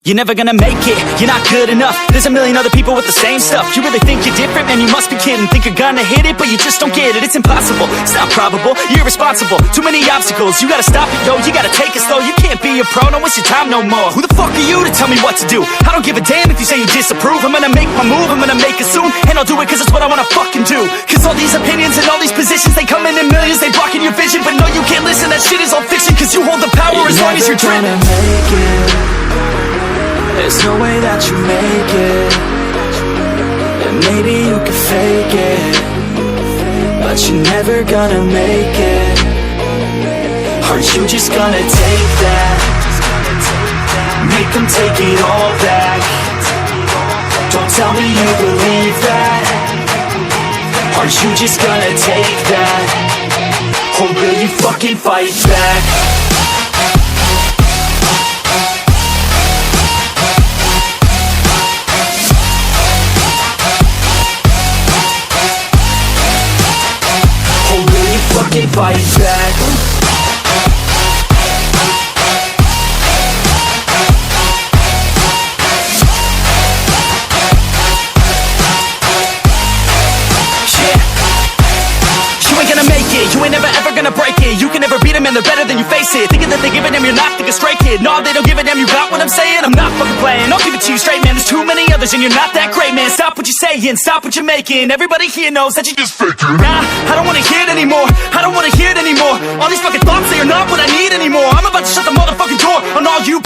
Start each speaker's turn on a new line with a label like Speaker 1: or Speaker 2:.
Speaker 1: You're never gonna make it, you're not good enough. There's a million other people with the same stuff. You really think you're different? Man, you must be kidding. Think you're gonna hit it, but you just don't get it. It's impossible, it's not probable, you're irresponsible. Too many obstacles, you gotta stop it, yo. You gotta take it slow, you can't be a pro. Don't waste your time no more. Who the fuck are you to tell me what to do? I don't give a damn if you say you disapprove. I'm gonna make my move, I'm gonna make it soon. And I'll do it cause it's what I wanna fucking do. Cause all these opinions and all these positions, they come in millions, they blocking your vision. But no, you can't listen, that shit is all fiction. Cause you hold the power as long as you're dreaming.
Speaker 2: There's no way that you make it. And maybe you can fake it, but you're never gonna make it. Aren't you just gonna take that? Make them take it all back. Don't tell me you believe that. Aren't you just gonna take that? Or will you fucking fight back? Fucking fight back. You ain't gonna make it, you ain't never ever gonna break it. You can never beat them and they're better than you face it. Thinking that they give a damn, you're not thinking straight, kid. No, they don't give a damn, you got what I'm saying? I'm not fucking playing, I'll give it to you straight, man. There's too many others and you're not that great, man. Stop what you're saying, stop what you're making. Everybody here knows that you just faking. Nah, I don't wanna hear it anymore, I don't wanna hear it anymore. All these fucking thoughts, they are not what I need anymore. I'm about to shut the motherfucking door on all you